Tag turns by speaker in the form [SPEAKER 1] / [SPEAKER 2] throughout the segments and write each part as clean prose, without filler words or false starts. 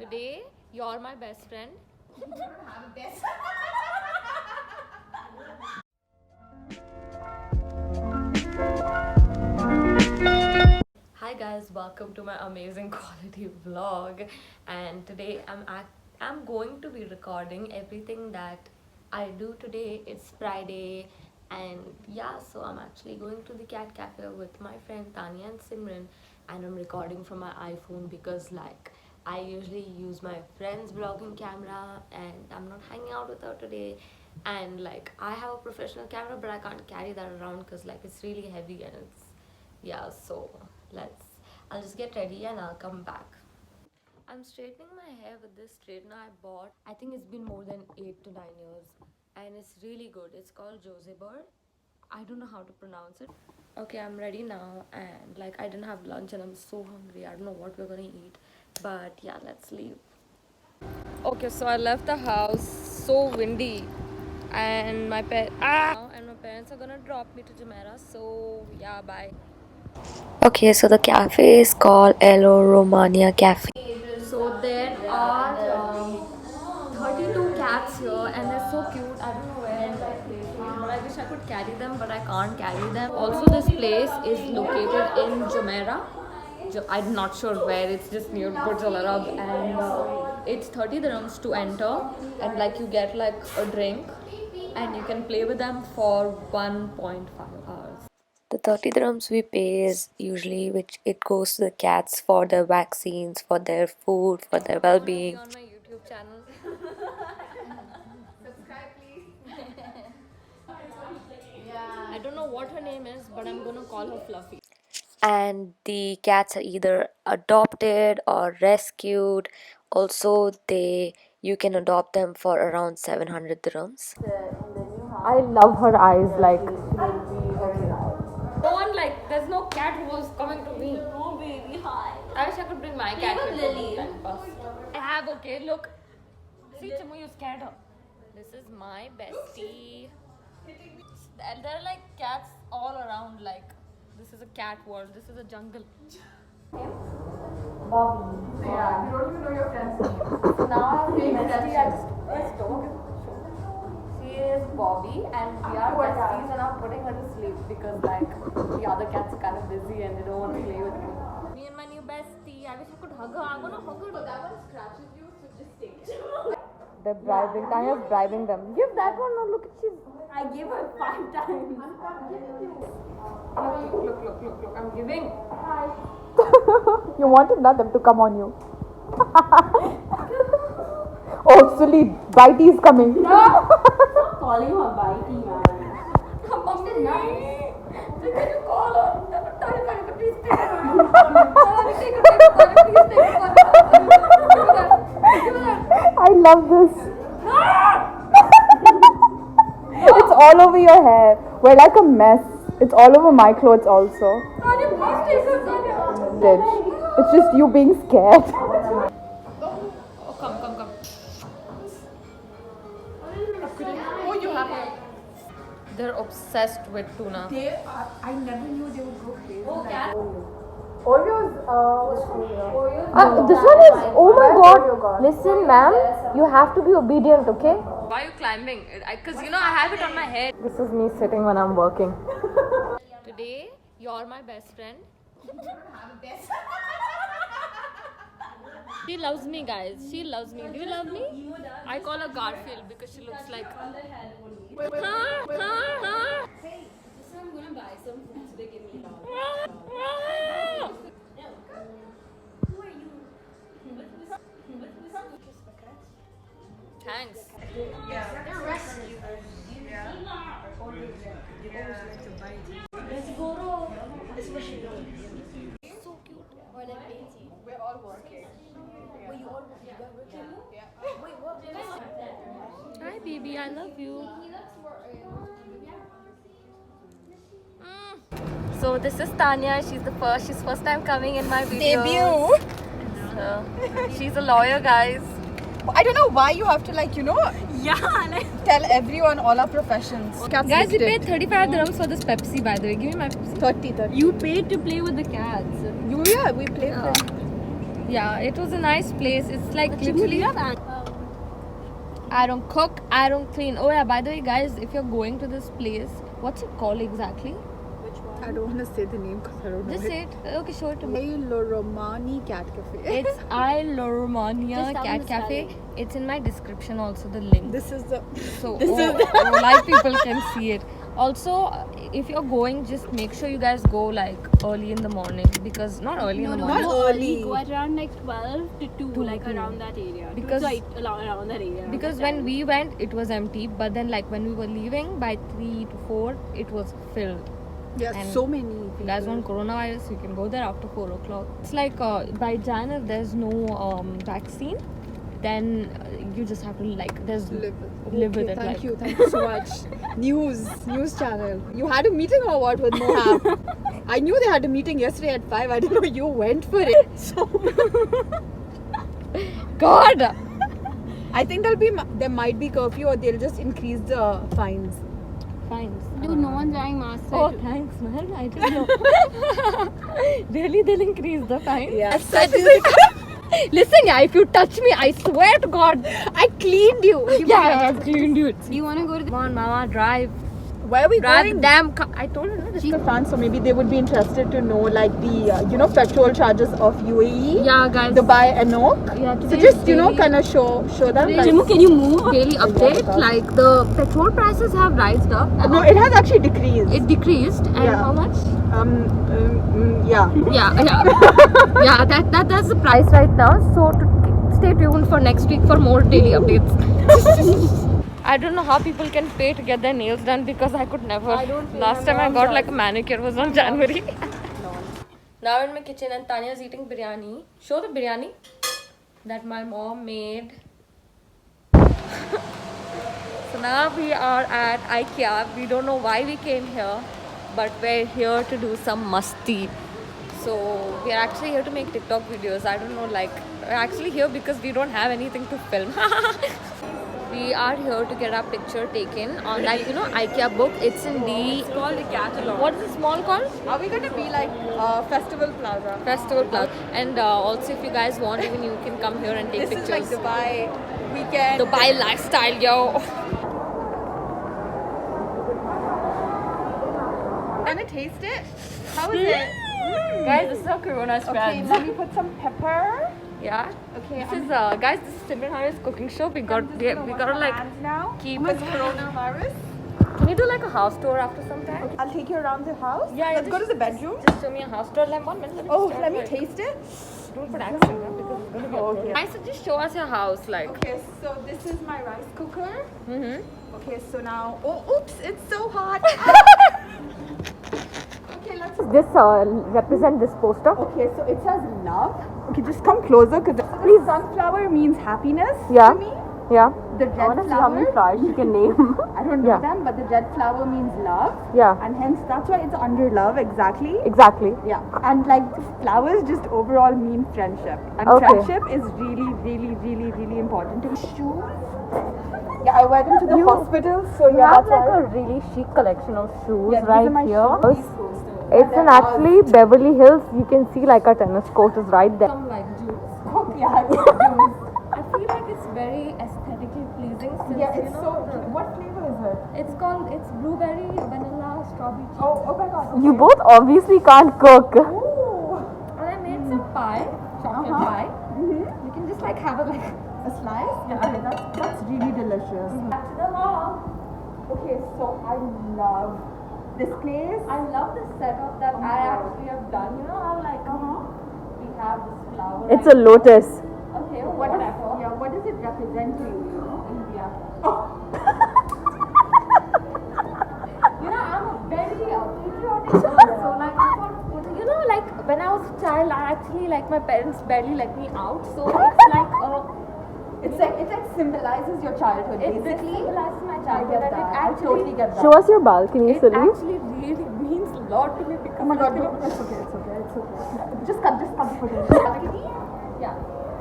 [SPEAKER 1] Today, you're my best friend. You don't have a best. Hi guys, welcome to my amazing quality vlog. And today I'm going to be recording everything that I do today. It's Friday, and yeah, so I'm actually going to the cat cafe with my friend Tanya and Simran, and I'm recording from my iPhone because I usually use my friend's vlogging camera, and I'm not hanging out with her today. And I have a professional camera, but I can't carry that around because it's really heavy, and it's yeah. So let's I'll just get ready and I'll come back. I'm straightening my hair with this straightener I bought. I think it's been more than 8 to 9 years, and it's really good. It's called Jose Bird. I don't know how to pronounce it. Okay, I'm ready now, and I didn't have lunch and I'm so hungry. I don't know what we're gonna eat, but yeah, let's leave. Okay, so I left the house, so windy, and my parents are gonna drop me to Jumeirah. So yeah, bye. Okay, so the cafe is called Elo Romania Cafe. So there are 32 cats here, and they're so cute. I don't know where that place is, but I wish I could carry them, but I can't carry them. Also, this place is located in Jumeirah. I'm not sure where. It's just near Burj Al Arab, and it's 30 dirhams to enter, and you get a drink, and you can play with them for 1.5 hours. The 30 dirhams we pay is usually which it goes to the cats for their vaccines, for their food, for their well-being. On my YouTube channel. Subscribe, please. I don't know what her name is, but I'm gonna call her Fluffy. And the cats are either adopted or rescued. Also, you can adopt them for around 700 dirhams. I love her eyes. No one there's no cat who was coming to me. No baby, hi. I wish I could bring my cat with Lily. I have, okay, look. See, Chimu, you scared her. This is my bestie. And there are cats all around. This is a cat world. This is a jungle. Bobby. Yeah, you don't even know your friend's name. So now I have a bestie. This dog is She is Bobby, and we are besties, and I'm putting her to sleep because the other cats are kind of busy and they don't want to play with me. Me and my new bestie. I wish I could hug her. I'm gonna hug her. But that one scratches you, so just take it. They're bribing. Tanya's bribing them. Give that one. No, look, I gave her 5 times. Look. I'm giving. Hi.
[SPEAKER 2] You wanted them to come on you. Oh, Sully, Bitey is coming.
[SPEAKER 3] No! Stop calling her Bitey, man.
[SPEAKER 1] Mommy, nice. Can you call her? Tanya, please take her. Take her. Please take her.
[SPEAKER 2] I love this. It's all over your hair. We're like a mess. It's all over my clothes also.
[SPEAKER 1] Tanya, please take her. Tanya.
[SPEAKER 2] Ditch. It's just you being scared.
[SPEAKER 1] Oh, come. Oh, you have it. They're obsessed with tuna.
[SPEAKER 3] I never knew they would go crazy. Oh, cat.
[SPEAKER 2] Oreos, this one is, oh my god. Listen, ma'am, you have to be obedient, okay?
[SPEAKER 1] Why are you climbing? Because I have it on my head.
[SPEAKER 2] This is me sitting when I'm working.
[SPEAKER 1] Today, you're my best friend. You don't have a best. She loves me, guys. She loves me. Do you love me? I call her Garfield because she looks like.
[SPEAKER 3] Hey, this I'm gonna buy some food so they give me Who are you?
[SPEAKER 1] Thanks.
[SPEAKER 3] They're rescuers. Let's go. Especially so cute. Or like painting.
[SPEAKER 2] We're all working.
[SPEAKER 3] Were you all working?
[SPEAKER 2] Yeah.
[SPEAKER 3] Wait, what?
[SPEAKER 1] Hi, baby. I love you. So this is Tanya. She's first time coming in my video.
[SPEAKER 2] Debut.
[SPEAKER 1] So, she's a lawyer, guys.
[SPEAKER 2] I don't know why you have to
[SPEAKER 1] Yeah.
[SPEAKER 2] tell everyone all our professions. Cats
[SPEAKER 1] Guys, we
[SPEAKER 2] listed.
[SPEAKER 1] paid 35 dirhams for this Pepsi, by the way. Give me my Pepsi.
[SPEAKER 2] 30.
[SPEAKER 1] You paid to play with the cats.
[SPEAKER 2] We played them.
[SPEAKER 1] Yeah, it was a nice place. It's like literally. I don't cook, I don't clean. Oh yeah, by the way, guys, if you're going to this place, what's it called exactly?
[SPEAKER 4] I don't want to say the name because I don't know
[SPEAKER 1] Just say it. Okay, show it to me.
[SPEAKER 4] Le Romani Cat Cafe.
[SPEAKER 1] It's I La Romania
[SPEAKER 3] Just tell me
[SPEAKER 1] Cat
[SPEAKER 3] the
[SPEAKER 1] Cafe.
[SPEAKER 3] spelling.
[SPEAKER 1] It's in my description also, the link.
[SPEAKER 4] This is the.
[SPEAKER 1] So
[SPEAKER 4] This is
[SPEAKER 1] live people can see it. Also, if you're going, just make sure you guys go like early in the morning, because not early in the morning.
[SPEAKER 4] Not early.
[SPEAKER 3] Go around like 12 to 2, like around that area.
[SPEAKER 1] Because-
[SPEAKER 3] around that area.
[SPEAKER 1] Because when we went, it was empty. But then, like when we were leaving by 3 to 4, it was filled.
[SPEAKER 4] There are
[SPEAKER 1] And
[SPEAKER 4] so many.
[SPEAKER 1] If you guys want coronavirus, you can go there after 4 o'clock. It's like by Jan, if there's no vaccine, then you just have to like live with it.
[SPEAKER 4] Thank
[SPEAKER 1] like.
[SPEAKER 4] you so much. News channel. You had a meeting or what with Mohab? I knew they had a meeting yesterday at 5. I didn't know you went for it. So
[SPEAKER 1] God.
[SPEAKER 4] I think there might be curfew or they'll just increase the fines.
[SPEAKER 1] Fines.
[SPEAKER 3] Dude, no one's wearing masks.
[SPEAKER 1] Oh, thanks, man. I didn't know. Really, they'll increase the fine?
[SPEAKER 4] Yeah.
[SPEAKER 1] Listen, yeah, if you touch me, I swear to God.
[SPEAKER 4] I cleaned you.
[SPEAKER 1] Yeah, I've cleaned you.
[SPEAKER 3] Do you want to go to the...
[SPEAKER 1] Come on, Mama, drive.
[SPEAKER 4] Where are we
[SPEAKER 1] Drive
[SPEAKER 4] going?
[SPEAKER 1] the damn car. I told you, no, this
[SPEAKER 4] France, so maybe they would be interested to know like the petrol charges of UAE,
[SPEAKER 1] Yeah, guys.
[SPEAKER 4] Dubai and Nok.
[SPEAKER 1] Yeah,
[SPEAKER 4] So
[SPEAKER 1] today's
[SPEAKER 4] just
[SPEAKER 1] daily-
[SPEAKER 4] kind of show them. Like,
[SPEAKER 3] Jimu, can you move?
[SPEAKER 1] daily update. Like the petrol prices have rised up.
[SPEAKER 4] no, it has actually decreased.
[SPEAKER 1] It decreased. And
[SPEAKER 4] Yeah.
[SPEAKER 1] how much?
[SPEAKER 4] Yeah.
[SPEAKER 1] Yeah. That's the price right now. So stay tuned for next week for more daily updates. I don't know how people can pay to get their nails done, because I could never. Last time I got like a manicure was on January. Now in my kitchen and Tanya's eating biryani. Show the biryani that my mom made. So now we are at IKEA. We don't know why we came here, but we're here to do some musti. So we're actually here to make TikTok videos. I don't know, like we're actually here because we don't have anything to film. We are here to get our picture taken on that, IKEA book. It's in the
[SPEAKER 4] Called the catalog.
[SPEAKER 1] what is the small called?
[SPEAKER 4] Are we gonna be like Festival Plaza?
[SPEAKER 1] Festival Club. And also, if you guys want, even you can come here and take
[SPEAKER 4] This
[SPEAKER 1] pictures.
[SPEAKER 4] is like Dubai weekend.
[SPEAKER 1] Dubai lifestyle, yo.
[SPEAKER 4] Gonna taste it? How is it?
[SPEAKER 1] Guys, this is our Corona
[SPEAKER 4] Okay,
[SPEAKER 1] spreads.
[SPEAKER 4] let me put some pepper.
[SPEAKER 1] Yeah.
[SPEAKER 4] Okay,
[SPEAKER 1] This is guys. This is Simran Harris cooking show. We gotta like
[SPEAKER 4] now.
[SPEAKER 1] keep
[SPEAKER 4] Oh my
[SPEAKER 1] it.
[SPEAKER 4] coronavirus.
[SPEAKER 1] Can you do like a house tour after some time?
[SPEAKER 4] I'll take you around the house.
[SPEAKER 1] Yeah,
[SPEAKER 4] Let's go to
[SPEAKER 1] just-
[SPEAKER 4] the bedroom.
[SPEAKER 1] Just show me a house tour. Like 1 minute. Let me
[SPEAKER 4] Oh,
[SPEAKER 1] just
[SPEAKER 4] let me
[SPEAKER 1] start, like,
[SPEAKER 4] taste it.
[SPEAKER 1] Don't put accent, because it's gonna be
[SPEAKER 4] Okay.
[SPEAKER 1] uploaded. I said just show us your house, like.
[SPEAKER 4] Okay, so this is my rice cooker.
[SPEAKER 1] Mm-hmm.
[SPEAKER 4] Okay, so now. Oh, oops! It's so hot. Okay, let's.
[SPEAKER 2] This represent this poster.
[SPEAKER 4] Okay, so it says love. Okay, just come closer, because please. Sunflower means happiness
[SPEAKER 2] Yeah.
[SPEAKER 4] to me.
[SPEAKER 2] Yeah.
[SPEAKER 4] The
[SPEAKER 2] I
[SPEAKER 4] red
[SPEAKER 2] want to see how many
[SPEAKER 4] flower.
[SPEAKER 2] flowers you can name.
[SPEAKER 4] I don't know
[SPEAKER 2] Yeah.
[SPEAKER 4] them, but the red flower means love.
[SPEAKER 2] Yeah.
[SPEAKER 4] And hence that's why it's under love exactly.
[SPEAKER 2] Exactly.
[SPEAKER 4] Yeah. And like flowers just overall mean friendship. And
[SPEAKER 2] Okay.
[SPEAKER 4] friendship is really, really, really, really important to me. Shoes. Yeah, I wear them to the hospital, so
[SPEAKER 2] You
[SPEAKER 4] yeah,
[SPEAKER 2] have
[SPEAKER 4] that's
[SPEAKER 2] like
[SPEAKER 4] why.
[SPEAKER 2] a really chic collection of shoes
[SPEAKER 4] Yeah, these are
[SPEAKER 2] right
[SPEAKER 4] my
[SPEAKER 2] here.
[SPEAKER 4] shoes.
[SPEAKER 2] It's in actually Beverly Hills. You can see like our tennis court is right there.
[SPEAKER 1] Some like juice.
[SPEAKER 4] Yeah, I wear shoes.
[SPEAKER 1] I feel like it's very aesthetically pleasing. Since,
[SPEAKER 4] Yeah, it's so
[SPEAKER 1] the-
[SPEAKER 4] cute. What flavor is it?
[SPEAKER 1] It's blueberry, vanilla, strawberry.
[SPEAKER 4] Oh my god.
[SPEAKER 2] You both obviously can't cook.
[SPEAKER 4] Ooh.
[SPEAKER 1] And I made some pie, chocolate pie.
[SPEAKER 4] Mm-hmm.
[SPEAKER 1] You can just like have a like.
[SPEAKER 4] A slice?
[SPEAKER 1] Yeah.
[SPEAKER 4] Okay, that's really delicious.
[SPEAKER 1] Back to the mall.
[SPEAKER 4] Okay, so I love this place.
[SPEAKER 1] I love the setup that I actually have done. You know how like we have this flower.
[SPEAKER 2] It's a lotus.
[SPEAKER 1] Okay,
[SPEAKER 4] What
[SPEAKER 1] whatever.
[SPEAKER 4] what does it represent to you?
[SPEAKER 1] India. You know, I'm a very patriotic girl. So like, I thought, you know, like when I was a child, I actually like my parents barely let me out. So it's like
[SPEAKER 4] It like symbolizes your childhood.
[SPEAKER 1] it
[SPEAKER 4] basically.
[SPEAKER 1] symbolizes my
[SPEAKER 4] I
[SPEAKER 1] childhood,
[SPEAKER 4] get
[SPEAKER 1] and
[SPEAKER 4] that.
[SPEAKER 1] it
[SPEAKER 4] I
[SPEAKER 1] actually
[SPEAKER 4] totally get that.
[SPEAKER 2] Show us your balcony,
[SPEAKER 1] it
[SPEAKER 2] Celine.
[SPEAKER 1] actually really means a lot to me because
[SPEAKER 4] Oh my god, no, it's okay, it's okay, it's okay. Just cut the footage.
[SPEAKER 1] yeah.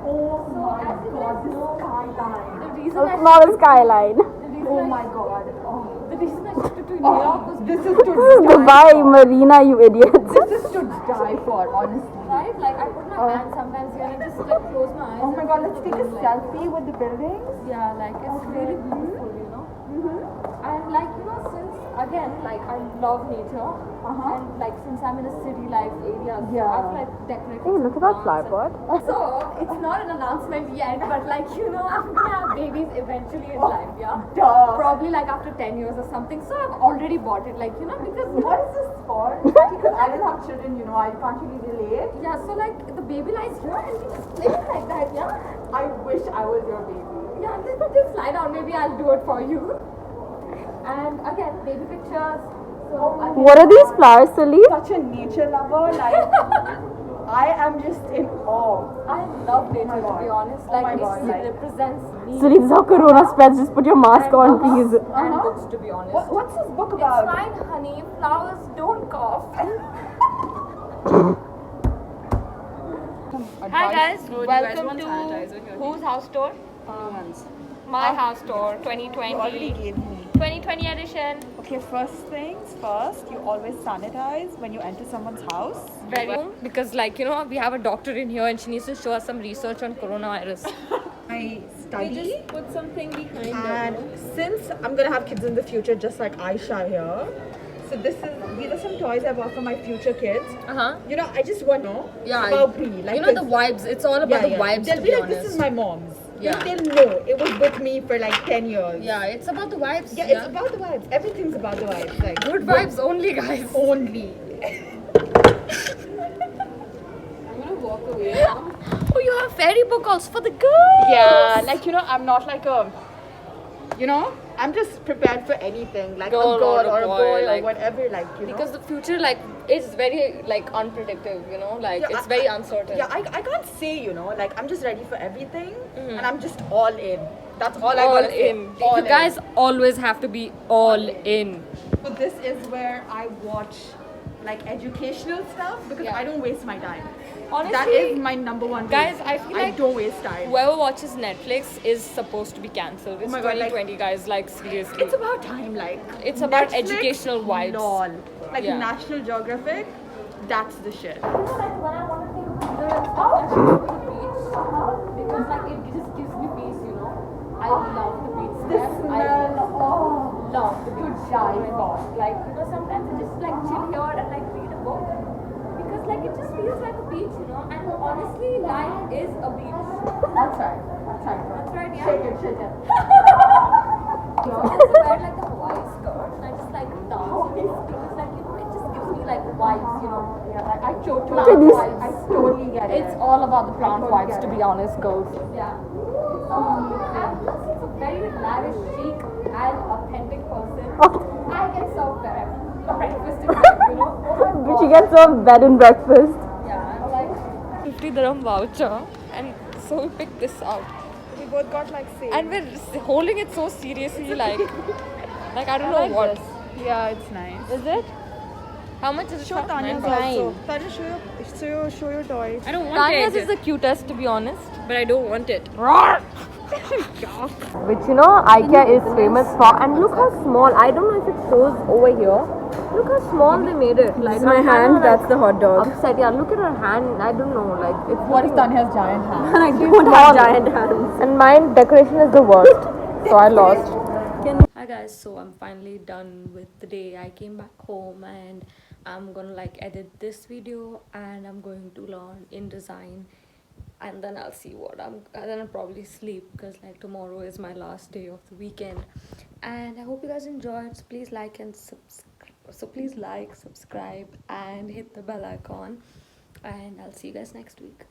[SPEAKER 4] Oh my
[SPEAKER 1] as you
[SPEAKER 4] god,
[SPEAKER 1] guys
[SPEAKER 4] this
[SPEAKER 1] know,
[SPEAKER 4] skyline.
[SPEAKER 1] The reason
[SPEAKER 2] It's not a skyline.
[SPEAKER 4] Oh my god. Oh.
[SPEAKER 1] the reason I shifted to New York was
[SPEAKER 4] This is
[SPEAKER 2] This is
[SPEAKER 4] to die
[SPEAKER 2] Dubai
[SPEAKER 4] for.
[SPEAKER 2] Marina, you idiots.
[SPEAKER 4] This is to die for, honestly.
[SPEAKER 1] right. right? Like I put my hand sometimes here and just like close my eyes.
[SPEAKER 4] Oh my god, let's take a selfie with the buildings.
[SPEAKER 1] Yeah, like it's really beautiful, you know. And like you know, since again, like I love nature, and like since I'm in a city life area, so I've like decorated.
[SPEAKER 2] Hey, look at that flyboard.
[SPEAKER 1] So it's not an announcement yet, but like you know, I'm gonna have babies eventually in life, yeah.
[SPEAKER 4] Duh.
[SPEAKER 1] Probably like after 10 years or something. So I've already bought it, like you know, because
[SPEAKER 4] What is this for? Because I don't have children, you know, I can't really relate.
[SPEAKER 1] yeah. So like the baby lies here and we just play it like that, yeah.
[SPEAKER 4] I wish I was your baby.
[SPEAKER 1] Yeah, just slide down. Maybe I'll do it for you. And again, baby pictures. So
[SPEAKER 2] What are these flowers, Salif?
[SPEAKER 4] Such a nature lover, like I am just in awe.
[SPEAKER 1] I love nature, to be honest.
[SPEAKER 4] Oh my
[SPEAKER 1] Like
[SPEAKER 4] God,
[SPEAKER 1] it
[SPEAKER 4] like-
[SPEAKER 1] represents me.
[SPEAKER 2] Salif, this is how Corona spreads. Just put your mask on, please.
[SPEAKER 1] And books, to be honest.
[SPEAKER 4] What's this book
[SPEAKER 1] It's
[SPEAKER 4] about?
[SPEAKER 1] fine, honey. Flowers don't cough. Hi guys, welcome to whose house tour? My house tour 2020.
[SPEAKER 4] Already gave me.
[SPEAKER 1] 2020 edition.
[SPEAKER 4] Okay, first things first, you always sanitize when you enter someone's house.
[SPEAKER 1] Very because like you know we have a doctor in here and she needs to show us some research on coronavirus.
[SPEAKER 4] I study.
[SPEAKER 1] Put something behind
[SPEAKER 4] And since I'm gonna have kids in the future, just like Aisha here, so these are some toys I bought for my future kids. You know, I just want to know about Brie. Like
[SPEAKER 1] you know the vibes. It's all about the vibes.
[SPEAKER 4] They'll
[SPEAKER 1] To
[SPEAKER 4] be
[SPEAKER 1] be
[SPEAKER 4] like,
[SPEAKER 1] honest.
[SPEAKER 4] this is my mom's.
[SPEAKER 1] Yeah.
[SPEAKER 4] You know, they'll know it was with me for like 10 years.
[SPEAKER 1] Yeah, it's about the vibes.
[SPEAKER 4] Yeah, it's about the vibes. Everything's about the vibes. Like
[SPEAKER 1] good vibes only, guys.
[SPEAKER 4] only.
[SPEAKER 1] Oh, you have fairy book also for the girls.
[SPEAKER 4] Yeah, like you know, I'm not like a, you know, I'm just prepared for anything, like
[SPEAKER 1] Girl
[SPEAKER 4] a girl
[SPEAKER 1] or
[SPEAKER 4] or
[SPEAKER 1] a
[SPEAKER 4] a
[SPEAKER 1] boy,
[SPEAKER 4] boy
[SPEAKER 1] like-
[SPEAKER 4] or whatever, like you know.
[SPEAKER 1] Because the future like is very like unpredictable, you know, like
[SPEAKER 4] Yeah,
[SPEAKER 1] it's very uncertain.
[SPEAKER 4] Yeah, I can't say, you know, like I'm just ready for everything and I'm just all in. That's all I
[SPEAKER 1] all
[SPEAKER 4] gotta say.
[SPEAKER 1] in.
[SPEAKER 4] All
[SPEAKER 1] You guys always have to be all in.
[SPEAKER 4] So this is where I watch like educational stuff because
[SPEAKER 1] Yeah.
[SPEAKER 4] I don't waste my time.
[SPEAKER 1] Honestly,
[SPEAKER 4] That is my number one rule.
[SPEAKER 1] guys, I feel
[SPEAKER 4] I
[SPEAKER 1] like
[SPEAKER 4] don't waste time.
[SPEAKER 1] whoever watches Netflix is supposed to be cancelled. It's
[SPEAKER 4] my God, like-
[SPEAKER 1] 2020, guys. Like seriously,
[SPEAKER 4] It's about time, like
[SPEAKER 1] It's about
[SPEAKER 4] Netflix,
[SPEAKER 1] educational vibes.
[SPEAKER 4] Lol. Like
[SPEAKER 1] Yeah.
[SPEAKER 4] National Geographic, that's the shit.
[SPEAKER 1] You know, like when I want to think either and stuff, I should go to the beach because like it just gives me peace, you know. I love the beach. I love the beach. Like you know, sometimes I just like chill here and like read a book because like it just feels like a beach, you know. And honestly, life is a beach.
[SPEAKER 4] That's right. That's right.
[SPEAKER 1] That's right, yeah.
[SPEAKER 4] Shake it, shake it.
[SPEAKER 1] So I also wear like a Hawaii skirt and I just like dance with these clothes. Like you know, it just gives me like vibes, you know.
[SPEAKER 4] Yeah, I totally,
[SPEAKER 1] Plant vibes.
[SPEAKER 4] I totally get it.
[SPEAKER 1] It's all about the plant
[SPEAKER 4] totally
[SPEAKER 1] vibes,
[SPEAKER 4] get
[SPEAKER 1] to
[SPEAKER 4] it.
[SPEAKER 1] be honest, girls. Yeah. And plus, it's a very lavish, chic, and authentic person. I get served there. Breakfast in bed, you know. Oh my
[SPEAKER 2] But she
[SPEAKER 1] God.
[SPEAKER 2] gets some bed and breakfast.
[SPEAKER 1] Yeah, I'm like 50 dirham voucher, and so we picked this out,
[SPEAKER 4] We both got like same.
[SPEAKER 1] and we're holding it so seriously, like I don't know what.
[SPEAKER 4] Yeah, it's nice.
[SPEAKER 1] Is it? How much is it?
[SPEAKER 4] Show Tanya's also. Tanya, show your toy.
[SPEAKER 1] I don't want Tanya's is the cutest, to be honest, but I don't want it.
[SPEAKER 2] Which you know IKEA is famous for, and look how small. I don't know if it shows over here. Look how small they made it. Like
[SPEAKER 4] This is my hand, that's the hot dog.
[SPEAKER 2] upset. Yeah, look at her hand. I don't know. Like it's
[SPEAKER 4] What if Tanya's giant hand?
[SPEAKER 2] I don't have giant hands. And mine decoration is the worst. So I lost.
[SPEAKER 1] Hi guys, so I'm finally done with the day. I came back home and I'm gonna like edit this video and I'm going to learn InDesign, and then I'll see what then I'll probably sleep because like tomorrow is my last day of the weekend. And I hope you guys enjoyed. So please like and subscribe and hit the bell icon, and I'll see you guys next week.